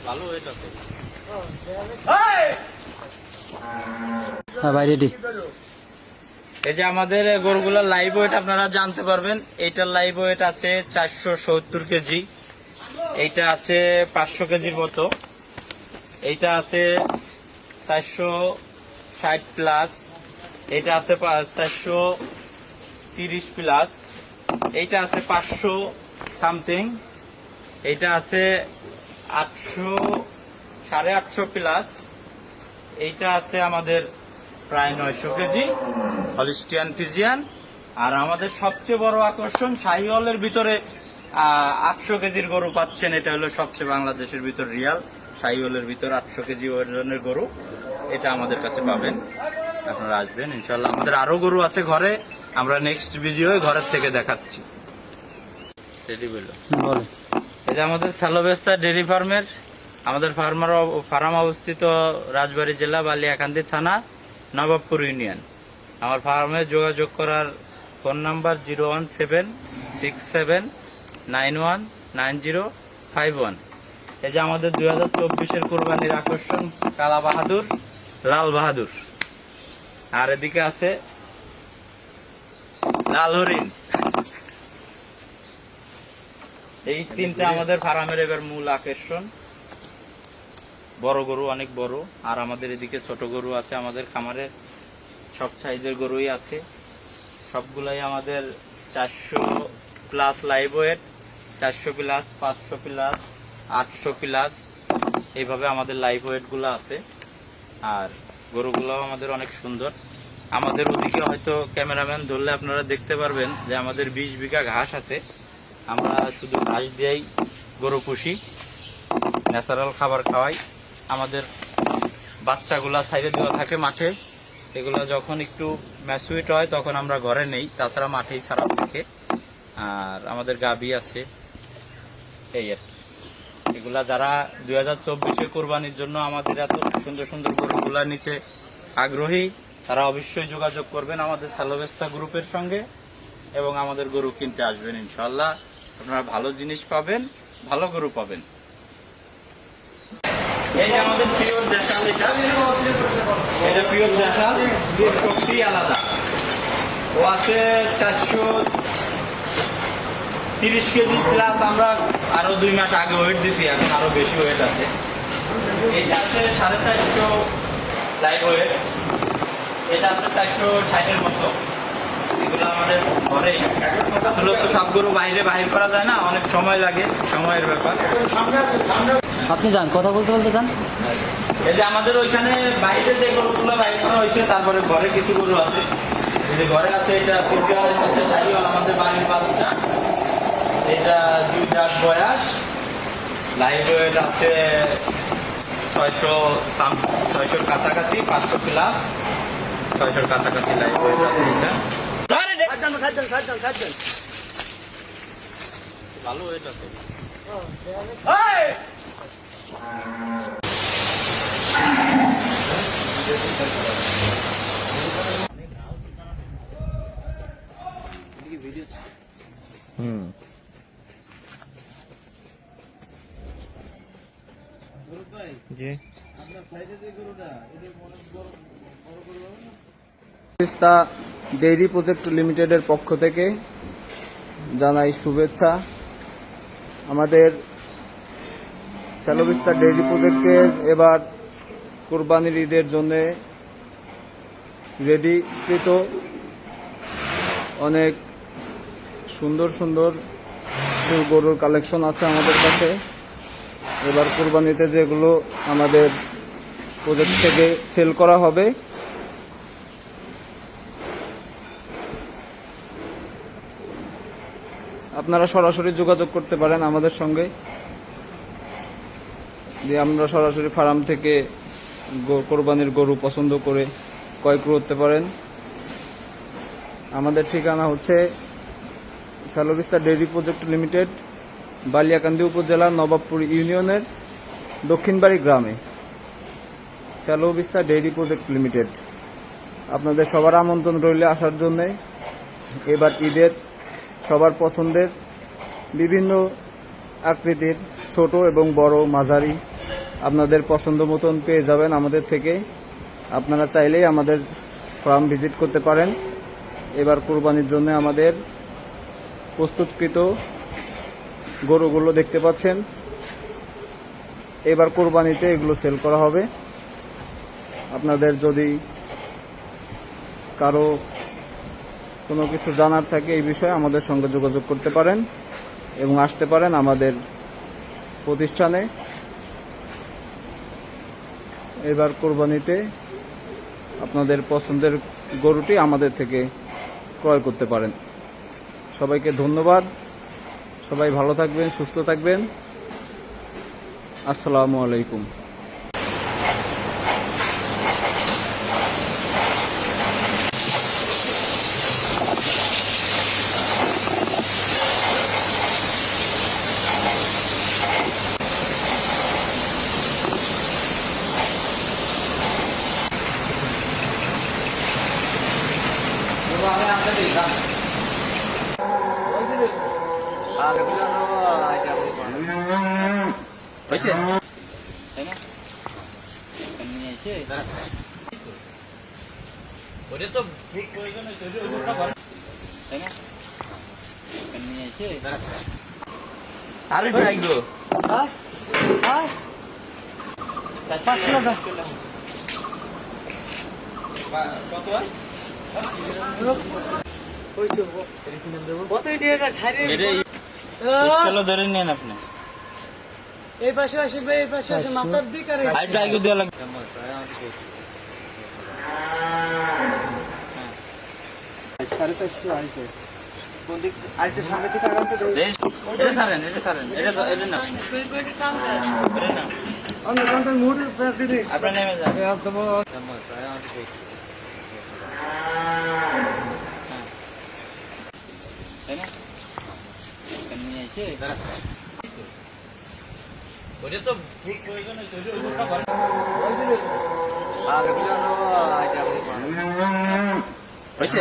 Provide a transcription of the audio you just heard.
ভালো এটা তো ভাই রেডি। এই যে আমাদের গরুগুলোর লাইভ ওয়েট আপনারা জানতে পারবেন। এইটার লাইভ ওয়েট আছে 470 কেজি, এইটা আছে 500 কেজির মতো, এইটা আছে 460 প্লাস, এইটা আছে 430 প্লাস, এইটা আছে 500 সামথিং, এইটা আছে 800 850 প্লাস, এইটা আছে আমাদের প্রায় 900 কেজি হলিস্টিয়ান ফিজিয়ান। আর আমাদের সবচেয়ে বড় আকর্ষণ শাহিওয়ালের ভিতরে 800 কেজির গরু পাচ্ছেন। এটা হলো সবচেয়ে বাংলাদেশের ভিতর রিয়াল শাহিওয়ালের ভিতর 800 কেজি ওজনের গরু, এটা আমাদের কাছে পাবেন। আপনারা আসবেন ইনশাল্লাহ। আমাদের আরো গরু আছে ঘরে, আমরা নেক্সট ভিডিওয়ে ঘরের থেকে দেখাচ্ছি। রেডি বললো এই যে আমাদের সালোবেস্তা ডেইরি ফার্মের আমাদের ফার্ম অবস্থিত রাজবাড়ী জেলা বালিয়াকান্দি থানা নবাবপুর ইউনিয়ন। আমার ফার্মে যোগাযোগ করার ফোন নাম্বার 01767919051। এই যে আমাদের 2024-এর কুরবানির আকর্ষণ কালা বাহাদুর, লাল বাহাদুর, আর এদিকে আছে লাল হরিণ। এই তিনটা আমাদের ফার্মের এবার মূল আকর্ষণ। বড় গরু অনেক বড়, আর আমাদের এদিকে ছোট গরু আছে। আমাদের খামারে সব সাইজের গরুই আছে, সবগুলাই আমাদের 400 plus live weight, 400 plus, 500 plus, 800 plus, এইভাবে আমাদের লাইভ ওয়েট গুলো আছে। আর গরুগুলো আমাদের অনেক সুন্দর। আমাদের ওদিকে হয়তো ক্যামেরাম্যান ধরলে আপনারা দেখতে পারবেন যে আমাদের 20 বিঘা ঘাস আছে। আমরা শুধু ঘাস দিয়েই গরু পুষি, ন্যাচারাল খাবার খাওয়াই। আমাদের বাচ্চাগুলা সাইডে দেওয়া থাকে মাঠে, এগুলো যখন একটু ম্যাচুইট হয় তখন আমরা ঘরে নেই, তাছাড়া মাঠেই ছাড়া থাকে। আর আমাদের গাভী আছে, এই আর কি। এগুলা যারা 2024-এ কোরবানির জন্য আমাদের এত সুন্দর সুন্দর গরুগুলা নিতে আগ্রহী, তারা অবশ্যই যোগাযোগ করবেন আমাদের সালোবেস্তা গ্রুপের সঙ্গে এবং আমাদের গরু কিনতে আসবেন। ইনশাল্লাহ আপনারা ভালো জিনিস পাবেন, ভালো গরু পাবেন। এই যে আমাদের পিওর দেশাল, এটা পিওর দেশাল, শক্তি আলাদা। ও আছে 430 কেজি প্লাস। আমরা আরো 2 মাস আগে ওয়েট দিছি, এখন আরো বেশি ওয়েট আছে। এটা আছে 450 লাইভ ওয়েট, এটা আছে 460-এর মতো। এগুলো আমাদের ঘরেই। আসলে তো সব গরু বাইরে বাহির করা যায় না, অনেক সময় লাগে, সময়ের ব্যাপার। আপনি যান, কথা বলতে বলতে যান। এই যে আমাদের ওইখানে বাইরে যে গরুগুলো বাইর করা হয়েছে, তারপরে ঘরে কিছু গরু আছে। এই যে ঘরে আছে এটা আমাদের বাড়ির বাচ্চা, এটা 2 দাঁত বয়স, লাইভ ওয়েট আছে 600-600 কাছাকাছি, 500 প্লাস, 600 কাছাকাছি লাইভ ওয়েট আছে। এটা ভালো ওয়েট আছে। ডেইরি প্রজেক্ট লিমিটেডের পক্ষ থেকে জানাই শুভেচ্ছা। আমাদের সালোবেস্তা ডেইরি প্রজেক্টের এবার কুরবানির ঈদের জন্য রেডিকৃত অনেক সুন্দর সুন্দর গরুর কালেকশন আছে আমাদের কাছে। এবার কুরবানিতে যেগুলো আমাদের প্রজেক্ট থেকে সেল করা হবে, আপনারা সরাসরি যোগাযোগ করতে পারেন আমাদের সঙ্গে, যে আমরা সরাসরি ফার্ম থেকে কোরবানির গরু পছন্দ করে ক্রয় করতে পারেন। আমাদের ঠিকানা হচ্ছে স্যালোভিস্তা ডেইরি প্রজেক্ট লিমিটেড, বালিয়াকান্দি উপজেলা, নবাবপুর ইউনিয়নের দক্ষিণবাড়ি গ্রামে। স্যালোভিস্তা ডেইরি প্রজেক্ট লিমিটেড। আপনাদের সবার আমন্ত্রণ রইলে আসার জন্যে। এবার ঈদের সবার পছন্দের বিভিন্ন আকৃতির ছোট এবং বড় মাঝারি আপনাদের পছন্দ মতন পেয়ে যাবেন আমাদের থেকে। আপনারা চাইলেই আমাদের ফার্ম ভিজিট করতে পারেন। এবার কুরবানির জন্য আমাদের প্রস্তুতকৃত গরুগুলো দেখতে পাচ্ছেন। এবার কুরবানিতে এগুলো সেল করা হবে। আপনাদের যদি কারো কোনো কিছু জানার থাকে এই বিষয়ে আমাদের সঙ্গে যোগাযোগ করতে পারেন এবং আসতে পারেন আমাদের প্রতিষ্ঠানে। এবার কোরবানিতে আপনাদের পছন্দের গরুটি আমাদের থেকে ক্রয় করতে পারেন। সবাইকে ধন্যবাদ। সবাই ভালো থাকবেন, সুস্থ থাকবেন। আসসালামু আলাইকুম। হয়েছে তাই না? নিয়ে এসে ওটা তো ঠিক প্রয়োজন হয়েছে, তাই না? নিয়ে এসে আরে গো কত হয়? স্কেলও ধরে নেন আপনি। এই পাশে আসবে, এই পাশে আসে, মাথার দিক আর আরেকটু আগে দেওয়া লাগবে। এটা ছাড়েন, এটা ছাড়েন, এটা না, এটা না। আপনার নেমে যান। তাই না? নিয়ে এসে ওটা তো ঠিক প্রয়োজন হয়েছে, ওটা করেন। হয়েছে